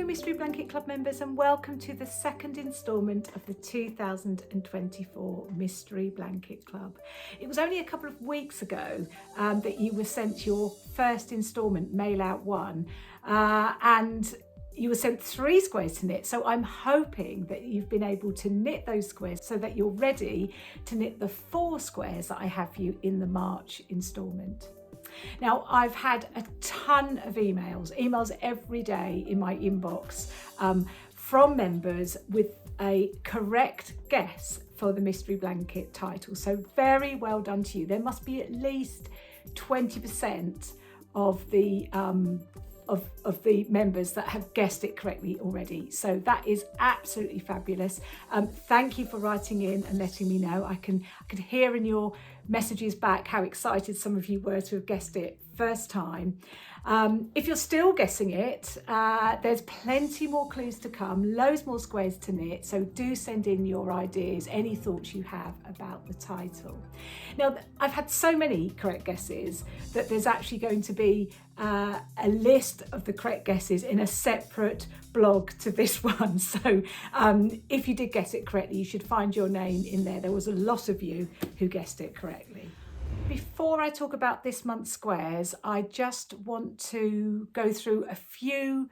Mystery Blanket Club members, and welcome to the second instalment of the 2024 Mystery Blanket Club. It was only a couple of weeks ago that you were sent your first instalment, Mailout 1, and you were sent 3 squares to knit. So I'm hoping that you've been able to knit those squares so that you're ready to knit the 4 squares that I have for you in the March instalment. Now, I've had a ton of emails every day in my inbox from members with a correct guess for the Mystery Blanket title. So very well done to you. There must be at least 20% of the members that have guessed it correctly already. So that is absolutely fabulous. Thank you for writing in and letting me know. I could hear in your messages back how excited some of you were to have guessed it first time. If you're still guessing it, there's plenty more clues to come, loads more squares to knit, so do send in your ideas, any thoughts you have about the title. Now, I've had so many correct guesses that there's actually going to be a list of the correct guesses in a separate blog to this one. So if you did guess it correctly, you should find your name in there. There was a lot of you who guessed it correctly. Before I talk about this month's squares, I just want to go through a few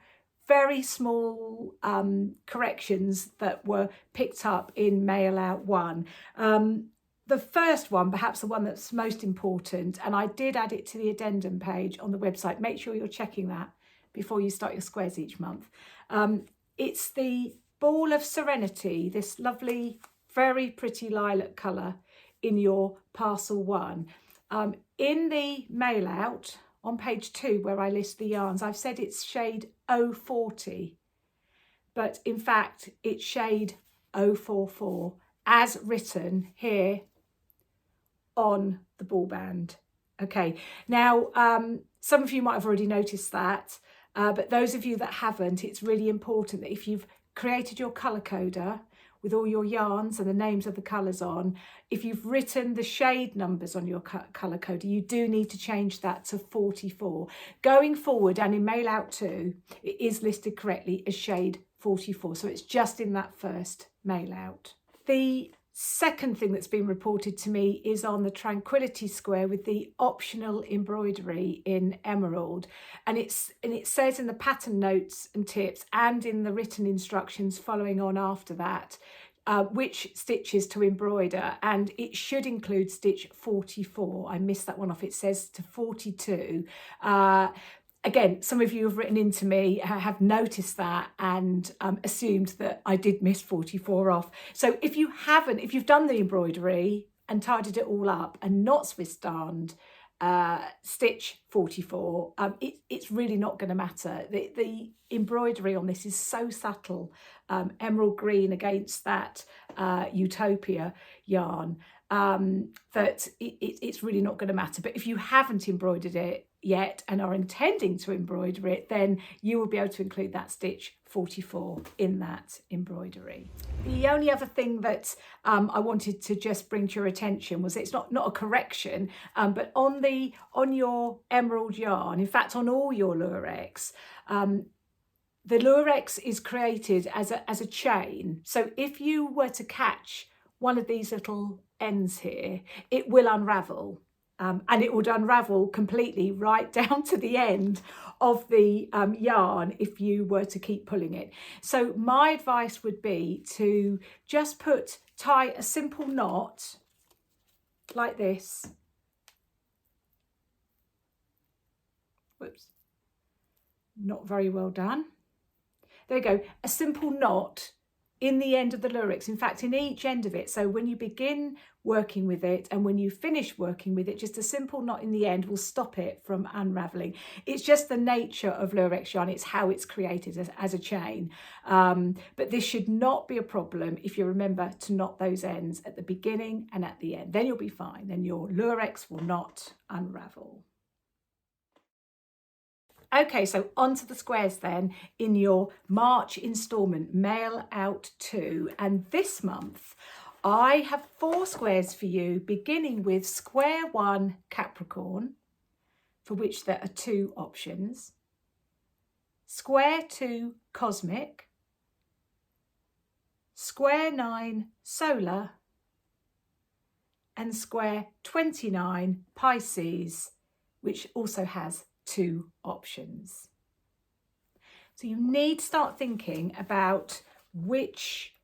very small corrections that were picked up in Mailout 1. The first one, perhaps the one that's most important, and I did add it to the addendum page on the website. Make sure you're checking that before you start your squares each month. It's the Ball of Serenity, this lovely, very pretty lilac colour in your parcel 1. In the mail out on page 2 where I list the yarns, I've said it's shade 040, but in fact it's shade 044 as written here on the ball band. Okay, now some of you might have already noticed that, but those of you that haven't, it's really important that if you've created your colour coder with all your yarns and the names of the colours on, if you've written the shade numbers on your colour coder, you do need to change that to 44. Going forward, and in Mailout 2, it is listed correctly as shade 44, so it's just in that first Mailout. The second thing that's been reported to me is on the Tranquility Square with the optional embroidery in emerald, and it says in the pattern notes and tips and in the written instructions following on after that which stitches to embroider, and it should include stitch 44. I missed that one off. It says to 42. Again, some of you have written into me, have noticed that and assumed that I did miss 44 off. So if you've done the embroidery and tidied it all up and not Swiss darned stitch 44, it's really not going to matter. The embroidery on this is so subtle, emerald green against that Utopia yarn, that it's really not going to matter. But if you haven't embroidered it yet and are intending to embroider it, then you will be able to include that stitch 44 in that embroidery. The only other thing that I wanted to just bring to your attention was, it's not a correction, but on your emerald yarn, in fact on all your Lurex, the Lurex is created as a chain. So if you were to catch one of these little ends here, it will unravel. And it would unravel completely right down to the end of the yarn if you were to keep pulling it. So my advice would be to just tie a simple knot like this. Whoops, not very well done. There you go, a simple knot in the end of the Lurex, in fact in each end of it. So when you begin working with it and when you finish working with it, just a simple knot in the end will stop it from unravelling. It's just the nature of Lurex yarn, it's how it's created as a chain. But this should not be a problem if you remember to knot those ends at the beginning and at the end. Then you'll be fine, then your Lurex will not unravel. Okay, so onto the squares then in your March instalment, Mailout 2. And this month, I have 4 squares for you, beginning with square 1 Capricorn, for which there are 2 options, square 2 Cosmic, square 9 Solar, and square 29 Pisces, which also has 2 options. So you need to start thinking about which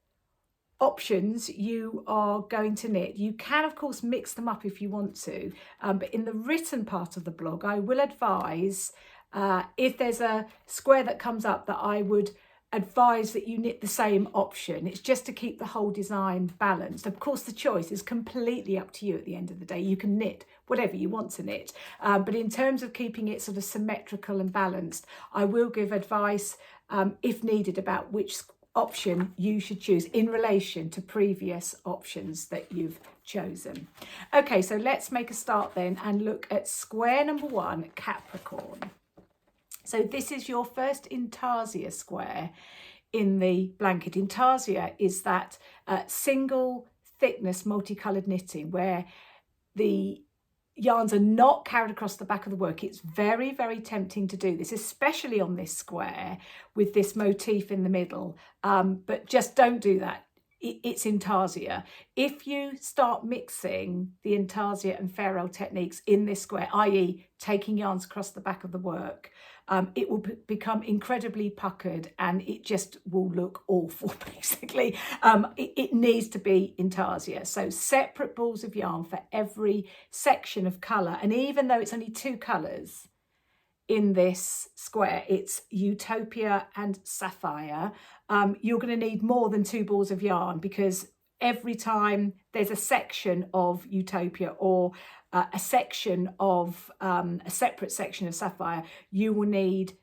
options you are going to knit. You can of course mix them up if you want to, but in the written part of the blog I will advise if there's a square that comes up that I would advise that you knit the same option. It's just to keep the whole design balanced. Of course the choice is completely up to you at the end of the day. You can knit whatever you want to knit, but in terms of keeping it sort of symmetrical and balanced, I will give advice if needed about which option you should choose in relation to previous options that you've chosen. Okay, so let's make a start then and look at square number 1, Capricorn. So this is your first intarsia square in the blanket. Intarsia is that single thickness multicoloured knitting where the yarns are not carried across the back of the work. It's very, very tempting to do this, especially on this square with this motif in the middle, but just don't do that. It's intarsia. If you start mixing the intarsia and ferrule techniques in this square, i.e. taking yarns across the back of the work, it will become incredibly puckered and it just will look awful basically. It needs to be intarsia, so separate balls of yarn for every section of colour, and even though it's only 2 colours in this square, it's Utopia and Sapphire, you're going to need more than 2 balls of yarn, because every time there's a section of Utopia or a section of a separate section of Sapphire, you will need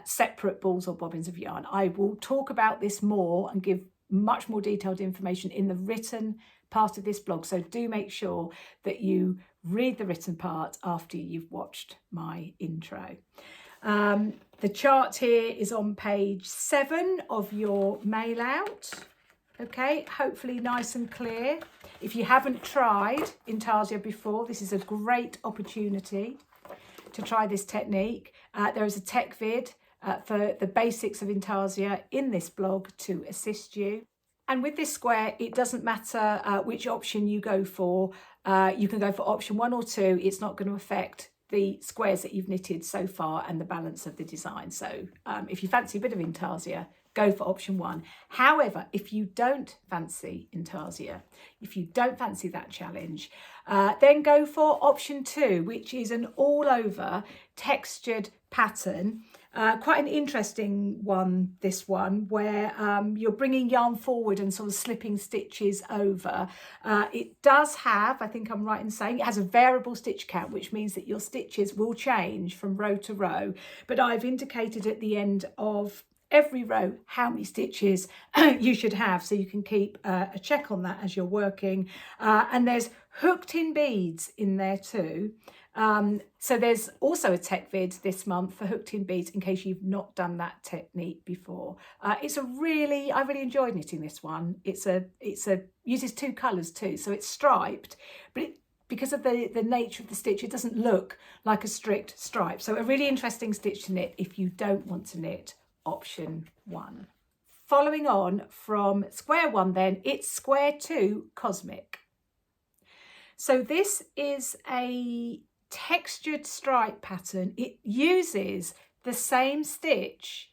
separate balls or bobbins of yarn. I will talk about this more and give much more detailed information in the written part of this blog, so do make sure that you read the written part after you've watched my intro. The chart here is on page 7 of your Mailout. Okay, hopefully nice and clear. If you haven't tried intarsia before, this is a great opportunity to try this technique. There is a tech vid for the basics of intarsia in this blog to assist you. And with this square, it doesn't matter which option you go for. You can go for option 1 or 2. It's not going to affect the squares that you've knitted so far and the balance of the design. So if you fancy a bit of intarsia, go for option 1. However, if you don't fancy intarsia, if you don't fancy that challenge, then go for option 2, which is an all-over textured pattern. Quite an interesting one, this one, where you're bringing yarn forward and sort of slipping stitches over. It does have, I think I'm right in saying, it has a variable stitch count, which means that your stitches will change from row to row. But I've indicated at the end of every row how many stitches you should have, so you can keep a check on that as you're working. And there's hooked in beads in there too. So there's also a tech vid this month for hooked in beads in case you've not done that technique before. I really enjoyed knitting this one. It's uses 2 colours too, so it's striped, but because of the nature of the stitch, it doesn't look like a strict stripe. So a really interesting stitch to knit if you don't want to knit option 1. Following on from square 1 then, it's square 2 Cosmic. So this is a textured stripe pattern. It uses the same stitch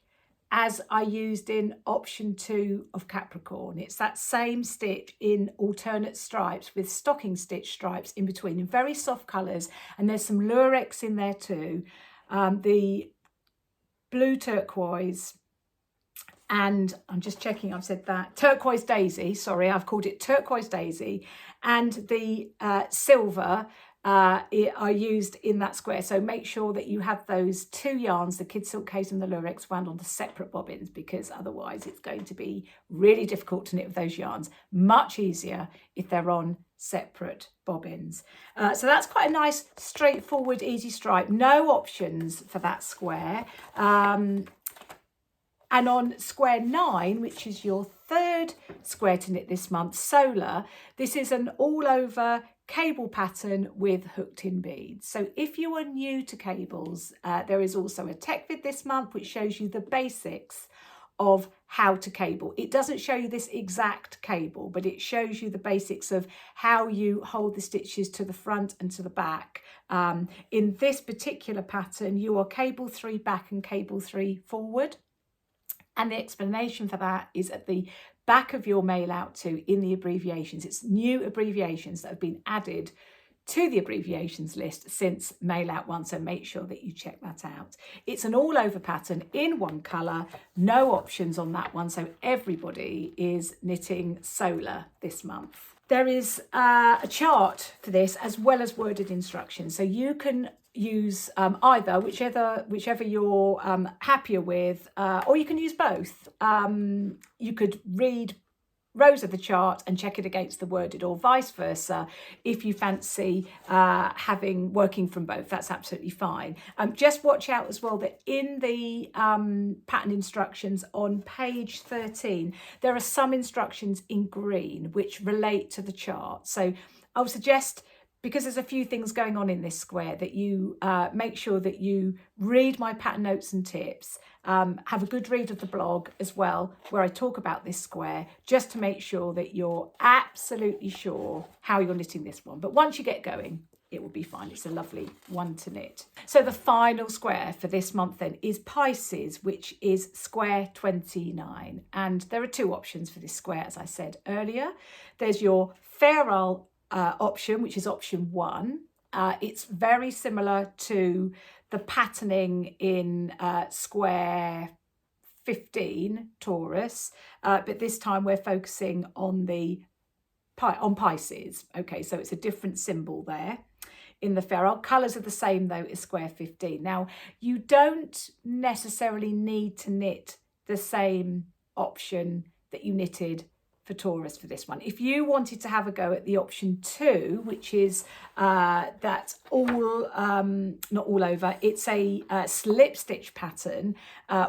as I used in option 2 of Capricorn. It's that same stitch in alternate stripes with stocking stitch stripes in between in very soft colours, and there's some lurex in there too. The blue turquoise, and I'm just checking I've said that, turquoise daisy, sorry, I've called it turquoise daisy, and the silver are used in that square. So make sure that you have those 2 yarns, the kid silk case and the lurex, wound on the separate bobbins, because otherwise it's going to be really difficult to knit with those yarns. Much easier if they're on separate bobbins. So that's quite a nice straightforward easy stripe. No options for that square. And on square 9, which is your 3rd square to knit this month, Solar, this is an all-over cable pattern with hooked in beads. So if you are new to cables, there is also a tech vid this month which shows you the basics of how to cable. It doesn't show you this exact cable, but it shows you the basics of how you hold the stitches to the front and to the back. In this particular pattern, you are cable 3 back and cable 3 forward. And the explanation for that is at the back of your Mailout 2 in the abbreviations. It's new abbreviations that have been added to the abbreviations list since Mailout 1, so make sure that you check that out. It's an all over pattern in one colour, no options on that one, so everybody is knitting solar this month. There is a chart for this as well as worded instructions, so you can use either, whichever you're happier with, or you can use both. You could read rows of the chart and check it against the worded, or vice versa if you fancy working from both. That's absolutely fine. Just watch out as well that in the pattern instructions on page 13 there are some instructions in green which relate to the chart, so I would suggest, because there's a few things going on in this square, that you make sure that you read my pattern notes and tips, have a good read of the blog as well, where I talk about this square, just to make sure that you're absolutely sure how you're knitting this one. But once you get going, it will be fine. It's a lovely one to knit. So the final square for this month then is Pisces, which is square 29. And there are two options for this square, as I said earlier. There's your ferrule option, which is option 1. It's very similar to the patterning in square 15 Taurus, but this time we're focusing on Pisces. Okay, so it's a different symbol there in the ferrule. Colours are the same though as square 15. Now, you don't necessarily need to knit the same option that you knitted for Taurus for this one. If you wanted to have a go at the option 2, which is that's all not all over, it's a slip stitch pattern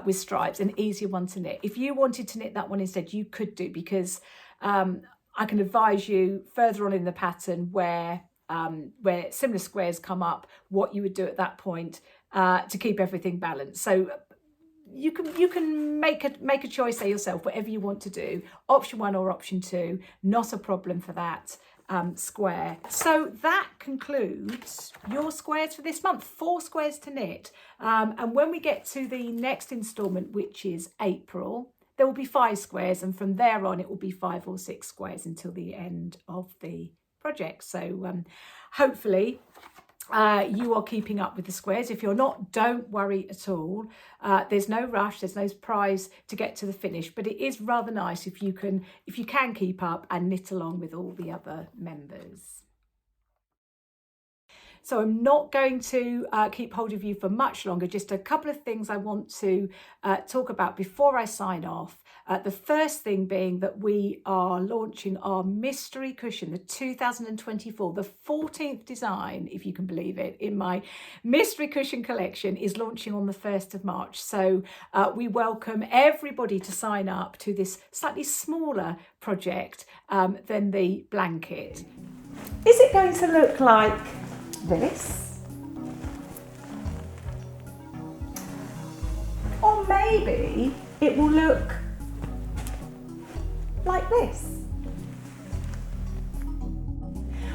with stripes, an easier one to knit. If you wanted to knit that one instead, you could do, because I can advise you further on in the pattern where similar squares come up, what you would do at that point to keep everything balanced. So you can make a choice there yourself, whatever you want to do, option 1 or option 2, not a problem for that square. So that concludes your squares for this month. 4 squares to knit, and when we get to the next instalment, which is April, there will be 5 squares, and from there on it will be 5 or 6 squares until the end of the project. So hopefully you are keeping up with the squares. If you're not, don't worry at all. There's no rush, there's no surprise to get to the finish, but it is rather nice if you can keep up and knit along with all the other members. So I'm not going to keep hold of you for much longer. Just a couple of things I want to talk about before I sign off. The first thing being that we are launching our mystery cushion, the 2024, the 14th design, if you can believe it, in my mystery cushion collection is launching on the 1st of March. So we welcome everybody to sign up to this slightly smaller project than the blanket. Is it going to look like this? Or maybe it will look like this.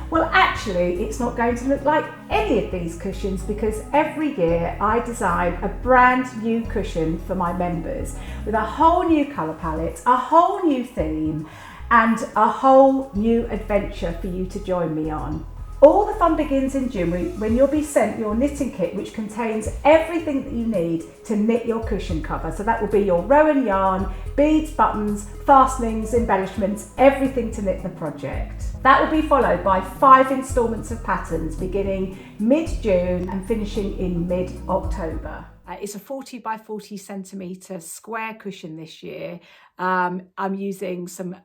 Well, actually, it's not going to look like any of these cushions, because every year I design a brand new cushion for my members with a whole new colour palette, a whole new theme, and a whole new adventure for you to join me on. All the fun begins in June when you'll be sent your knitting kit, which contains everything that you need to knit your cushion cover. So that will be your rowan yarn, beads, buttons, fastenings, embellishments, everything to knit the project. That will be followed by 5 instalments of patterns beginning mid-June and finishing in mid-October. It's a 40 by 40 centimetre square cushion this year. I'm using some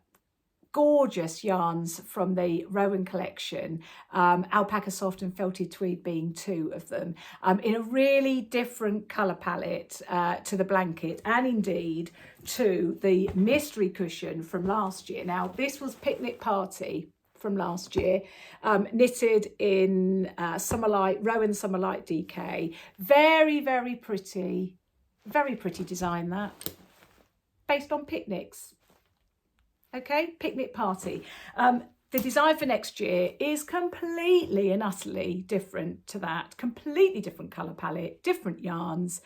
gorgeous yarns from the Rowan collection, alpaca soft and felted tweed being 2 of them, in a really different colour palette to the blanket, and indeed to the mystery cushion from last year. Now, this was Picnic Party from last year, knitted in Summerlight, Rowan Summerlight DK. Very, very pretty design that. based on picnics. Okay, picnic party. The design for next year is completely and utterly different to that. Completely different colour palette, different yarns,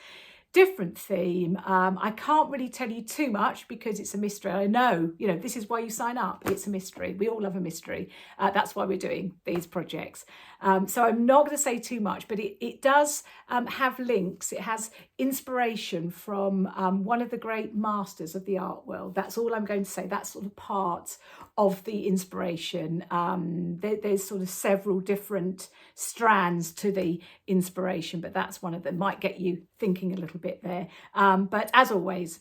different theme. I can't really tell you too much because it's a mystery. I know, this is why you sign up. It's a mystery. We all love a mystery. That's why we're doing these projects. So I'm not going to say too much, but it does have links. It has inspiration from one of the great masters of the art world. That's all I'm going to say. That's sort of part of the inspiration. There's sort of several different strands to the inspiration, but that's one of them. Might get you thinking a little bit there. But as always,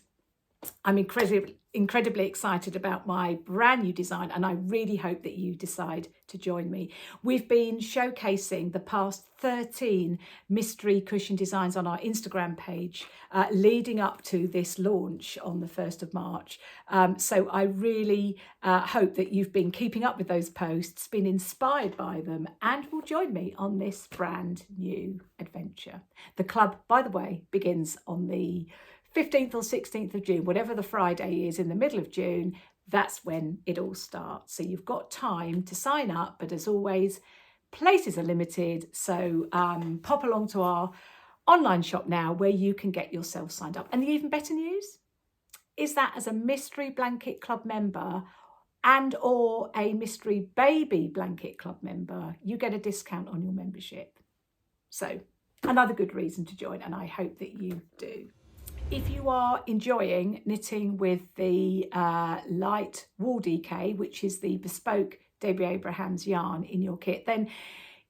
I'm incredibly excited about my brand new design, and I really hope that you decide to join me. We've been showcasing the past 13 mystery cushion designs on our Instagram page leading up to this launch on the 1st of March. So I really hope that you've been keeping up with those posts, been inspired by them, and will join me on this brand new adventure. The club, by the way, begins on the 15th or 16th of June, whatever the Friday is in the middle of June. That's when it all starts. So you've got time to sign up, but as always, places are limited. So pop along to our online shop now where you can get yourself signed up. And the even better news is that as a Mystery Blanket Club member and or a Mystery Baby Blanket Club member, you get a discount on your membership. So another good reason to join, and I hope that you do. If you are enjoying knitting with the light wool DK, which is the bespoke Debbie Abrahams yarn in your kit, then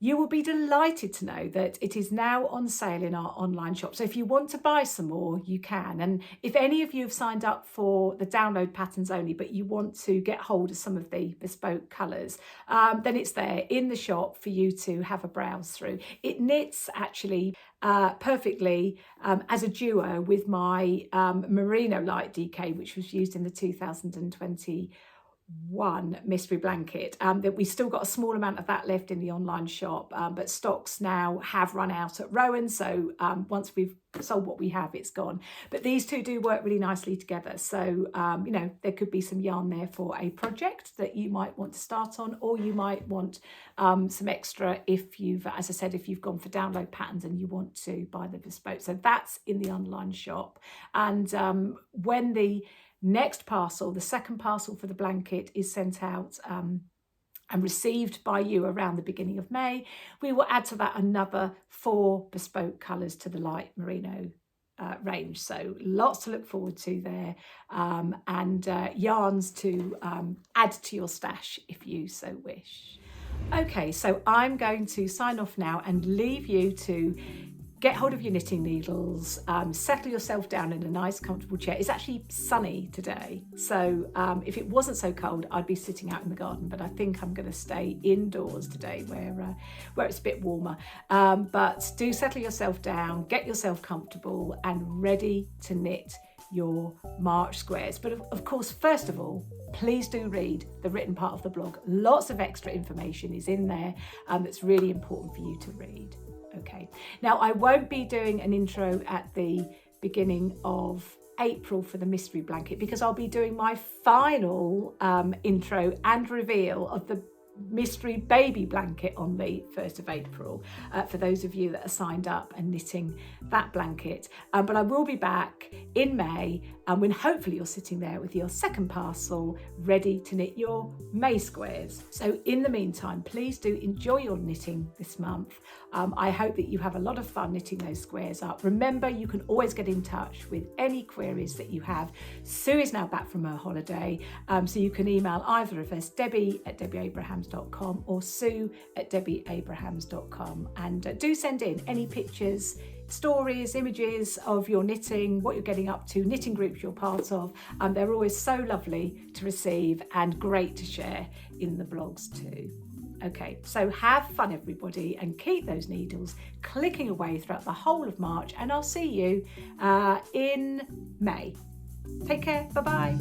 you will be delighted to know that it is now on sale in our online shop. So if you want to buy some more, you can. And if any of you have signed up for the download patterns only, but you want to get hold of some of the bespoke colours, then it's there in the shop for you to have a browse through. It knits actually perfectly as a duo with my merino light DK, which was used in the 2021 mystery blanket. That we still got a small amount of that left in the online shop, but stocks now have run out at Rowan, so once we've sold what we have, it's gone. But these two do work really nicely together, so there could be some yarn there for a project that you might want to start on, or you might want some extra if you've, as I said, if you've gone for download patterns and you want to buy the bespoke. So that's in the online shop. And when the next parcel, the second parcel for the blanket, is sent out and received by you around the beginning of May, we will add to that another 4 bespoke colours to the light merino range. So lots to look forward to there, and yarns to add to your stash if you so wish. Okay, so I'm going to sign off now and leave you to get hold of your knitting needles, settle yourself down in a nice comfortable chair. It's actually sunny today, so if it wasn't so cold, I'd be sitting out in the garden, but I think I'm going to stay indoors today where it's a bit warmer. But do settle yourself down, get yourself comfortable and ready to knit your March squares. But of course, first of all, please do read the written part of the blog. Lots of extra information is in there that's really important for you to read. Okay, now I won't be doing an intro at the beginning of April for the mystery blanket because I'll be doing my final intro and reveal of the mystery baby blanket on the 1st of April for those of you that are signed up and knitting that blanket. But I will be back in May when hopefully you're sitting there with your second parcel ready to knit your May squares. So in the meantime, please do enjoy your knitting this month. I hope that you have a lot of fun knitting those squares up. Remember, you can always get in touch with any queries that you have. Sue is now back from her holiday, so you can email either of us, debbie@debbieabrahams.com or sue@debbieabrahams.com, and do send in any pictures, stories, images of your knitting, what you're getting up to, knitting groups you're part of. They're always so lovely to receive and great to share in the blogs too. Okay, so have fun everybody and keep those needles clicking away throughout the whole of March, and I'll see you in May. Take care, bye-bye.